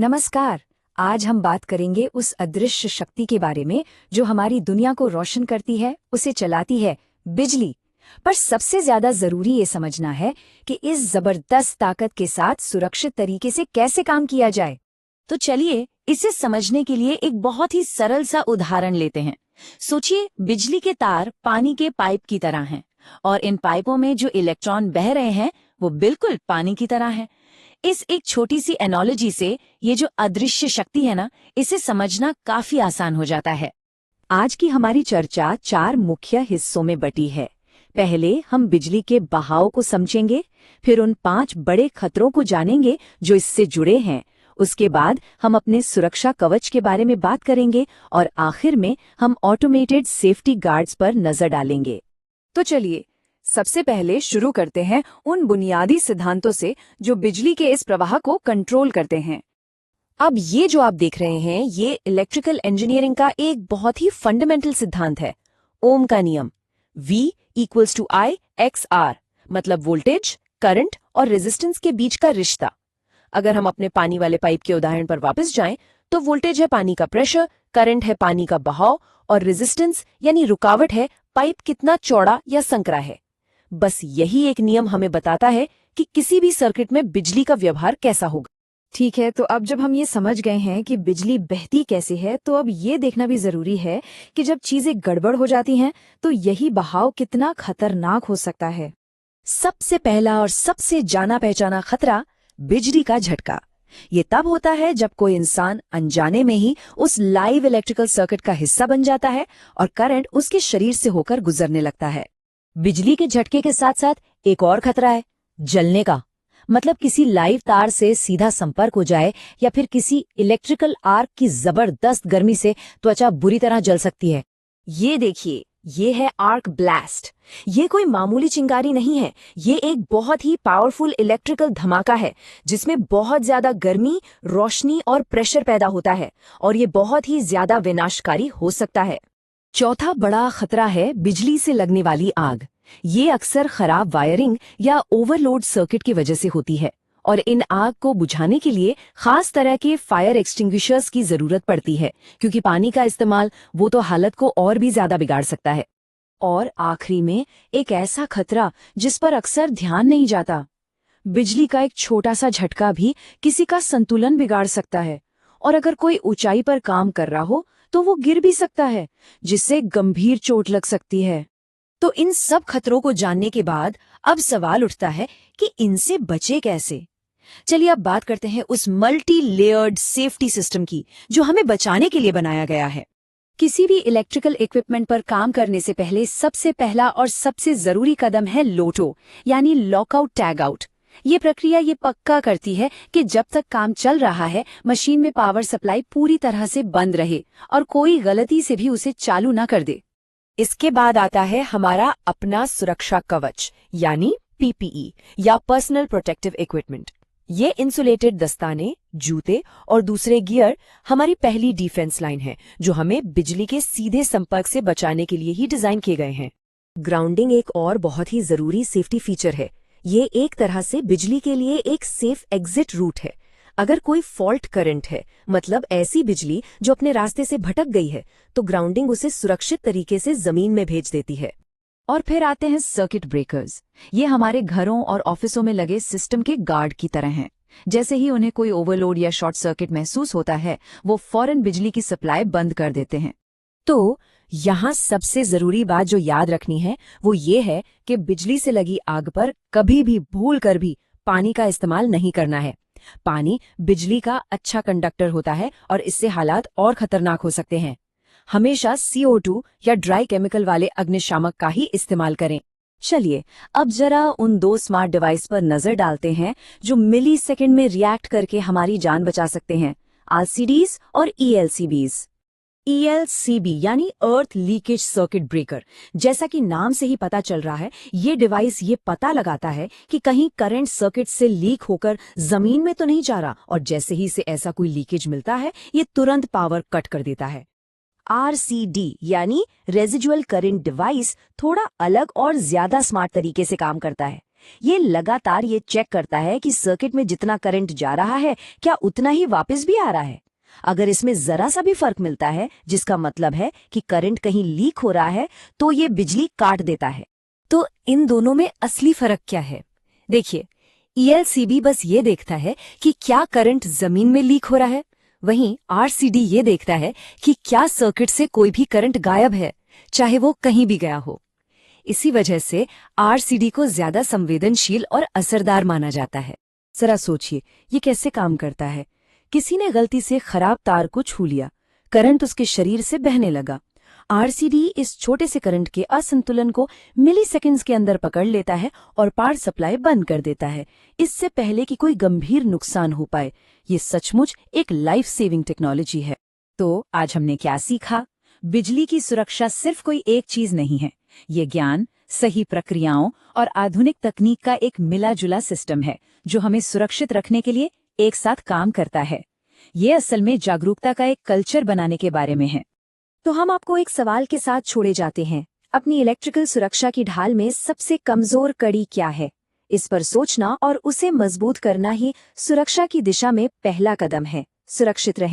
नमस्कार। आज हम बात करेंगे उस अदृश्य शक्ति के बारे में जो हमारी दुनिया को रोशन करती है, उसे चलाती है, बिजली। पर सबसे ज्यादा जरूरी ये समझना है कि इस जबरदस्त ताकत के साथ सुरक्षित तरीके से कैसे काम किया जाए। तो चलिए इसे समझने के लिए एक बहुत ही सरल सा उदाहरण लेते हैं। सोचिए, बिजली के तार पानी के पाइप की तरह हैं और इन पाइपों में जो इलेक्ट्रॉन बह रहे हैं वो बिल्कुल पानी की तरह हैं। इस एक छोटी सी एनालॉजी से ये जो अदृश्य शक्ति है ना, इसे समझना काफी आसान हो जाता है। आज की हमारी चर्चा 4 मुख्य हिस्सों में बटी है। पहले हम बिजली के बहाव को समझेंगे, फिर उन 5 बड़े खतरों को जानेंगे जो इससे जुड़े हैं। उसके बाद हम अपने सुरक्षा कवच के बारे में बात करेंगे और आखिर में हम ऑटोमेटेड सेफ्टी गार्ड्स पर नजर डालेंगे। तो चलिए सबसे पहले शुरू करते हैं उन बुनियादी सिद्धांतों से जो बिजली के इस प्रवाह को कंट्रोल करते हैं। अब ये जो आप देख रहे हैं, ये इलेक्ट्रिकल इंजीनियरिंग का एक बहुत ही फंडामेंटल सिद्धांत है, ओम का नियम। V = I/R, मतलब वोल्टेज, करंट और रेजिस्टेंस के बीच का रिश्ता। अगर हम अपने पानी वाले पाइप के उदाहरण पर वापस जाएं, तो वोल्टेज है पानी का प्रेशर, करंट है पानी का बहाव और रेजिस्टेंस यानी रुकावट है पाइप कितना चौड़ा या संकरा है। बस यही एक नियम हमें बताता है कि किसी भी सर्किट में बिजली का व्यवहार कैसा होगा। ठीक है, तो अब जब हम ये समझ गए हैं कि बिजली बहती कैसे है, तो अब ये देखना भी जरूरी है कि जब चीजें गड़बड़ हो जाती हैं तो यही बहाव कितना खतरनाक हो सकता है। सबसे पहला और सबसे जाना पहचाना खतरा, बिजली का झटका। ये तब होता है जब कोई इंसान अनजाने में ही उस लाइव इलेक्ट्रिकल सर्किट का हिस्सा बन जाता है और करंट उसके शरीर से होकर गुजरने लगता है। बिजली के झटके के साथ साथ एक और खतरा है, जलने का। मतलब किसी लाइव तार से सीधा संपर्क हो जाए या फिर किसी इलेक्ट्रिकल आर्क की जबरदस्त गर्मी से त्वचा बुरी तरह जल सकती है। ये देखिए, ये है आर्क ब्लास्ट। ये कोई मामूली चिंगारी नहीं है, ये एक बहुत ही पावरफुल इलेक्ट्रिकल धमाका है जिसमें बहुत ज्यादा गर्मी, रोशनी और प्रेशर पैदा होता है और ये बहुत ही ज्यादा विनाशकारी हो सकता है। चौथा बड़ा खतरा है बिजली से लगने वाली आग। ये अक्सर खराब वायरिंग या ओवरलोड सर्किट की वजह से होती है और इन आग को बुझाने के लिए खास तरह के फायर एक्सटिंग्विशर्स की जरूरत पड़ती है, क्योंकि पानी का इस्तेमाल वो तो हालत को और भी ज्यादा बिगाड़ सकता है। और आखिरी में एक ऐसा खतरा जिस पर अक्सर ध्यान नहीं जाता, बिजली का एक छोटा सा झटका भी किसी का संतुलन बिगाड़ सकता है और अगर कोई ऊंचाई पर काम कर रहा हो तो वो गिर भी सकता है, जिससे गंभीर चोट लग सकती है। तो इन सब खतरों को जानने के बाद अब सवाल उठता है कि इनसे बचे कैसे। चलिए अब बात करते हैं उस मल्टी लेयर्ड सेफ्टी सिस्टम की जो हमें बचाने के लिए बनाया गया है। किसी भी इलेक्ट्रिकल इक्विपमेंट पर काम करने से पहले सबसे पहला और सबसे जरूरी कदम है लोटो, यानी लॉकआउट टैग आउट। ये प्रक्रिया ये पक्का करती है कि जब तक काम चल रहा है मशीन में पावर सप्लाई पूरी तरह से बंद रहे और कोई गलती से भी उसे चालू न कर दे। इसके बाद आता है हमारा अपना सुरक्षा कवच, यानी PPE या पर्सनल प्रोटेक्टिव इक्विपमेंट। ये इंसुलेटेड दस्ताने, जूते और दूसरे गियर हमारी पहली डिफेंस लाइन है जो हमें बिजली के सीधे संपर्क से बचाने के लिए ही डिजाइन किए गए हैं। ग्राउंडिंग एक और बहुत ही जरूरी सेफ्टी फीचर है। ये एक तरह से बिजली के लिए एक सेफ एग्जिट रूट है। अगर कोई फॉल्ट करंट है, मतलब ऐसी बिजली जो अपने रास्ते से भटक गई है, तो ग्राउंडिंग उसे सुरक्षित तरीके से जमीन में भेज देती है। और फिर आते हैं सर्किट ब्रेकर्स। ये हमारे घरों और ऑफिसों में लगे सिस्टम के गार्ड की तरह हैं। जैसे ही उन्हें कोई ओवरलोड या शॉर्ट सर्किट महसूस होता है, वो फौरन बिजली की सप्लाई बंद कर देते हैं। तो यहाँ सबसे जरूरी बात जो याद रखनी है वो ये है कि बिजली से लगी आग पर कभी भी भूल कर भी पानी का इस्तेमाल नहीं करना है। पानी बिजली का अच्छा कंडक्टर होता है और इससे हालात और खतरनाक हो सकते हैं। हमेशा CO2 या ड्राई केमिकल वाले अग्निशामक का ही इस्तेमाल करें। चलिए अब जरा उन 2 स्मार्ट डिवाइस पर नजर डालते हैं जो मिली सेकेंड में रिएक्ट करके हमारी जान बचा सकते हैं, LCDs और ELCBs। ELCB यानी अर्थ लीकेज सर्किट ब्रेकर। जैसा कि नाम से ही पता चल रहा है, ये डिवाइस ये पता लगाता है कि कहीं करंट सर्किट से लीक होकर जमीन में तो नहीं जा रहा, और जैसे ही से ऐसा कोई लीकेज मिलता है ये तुरंत पावर कट कर देता है। RCD यानी रेजिजुअल करंट डिवाइस थोड़ा अलग और ज्यादा स्मार्ट तरीके से काम करता है। ये लगातार ये चेक करता है कि सर्किट में जितना करंट जा रहा है क्या उतना ही वापस भी आ रहा है। अगर इसमें जरा सा भी फर्क मिलता है, जिसका मतलब है कि करंट कहीं लीक हो रहा है, तो ये बिजली काट देता है। तो इन दोनों में असली फर्क क्या है? देखिए, ELCB बस ये देखता है कि क्या करंट जमीन में लीक हो रहा है, वहीं RCD ये देखता है कि क्या सर्किट से कोई भी करंट गायब है, चाहे वो कहीं भी गया हो। इसी वजह से RCD को ज्यादा संवेदनशील और असरदार माना जाता है। जरा सोचिए, ये कैसे काम करता है। किसी ने गलती से खराब तार को छू लिया, करंट उसके शरीर से बहने लगा। RCD इस छोटे से करंट के असंतुलन को मिलीसेकंड्स के अंदर पकड़ लेता है और पावर सप्लाई बंद कर देता है, इससे पहले कि कोई गंभीर नुकसान हो पाए। ये सचमुच एक लाइफ सेविंग टेक्नोलॉजी है। तो आज हमने क्या सीखा? बिजली की सुरक्षा सिर्फ कोई एक चीज नहीं है। ये ज्ञान, सही प्रक्रियाओं और आधुनिक तकनीक का एक मिला जुला सिस्टम है जो हमें सुरक्षित रखने के लिए एक साथ काम करता है। ये असल में जागरूकता का एक कल्चर बनाने के बारे में है। तो हम आपको एक सवाल के साथ छोड़े जाते हैं। अपनी इलेक्ट्रिकल सुरक्षा की ढाल में सबसे कमजोर कड़ी क्या है? इस पर सोचना और उसे मजबूत करना ही सुरक्षा की दिशा में पहला कदम है। सुरक्षित रहें।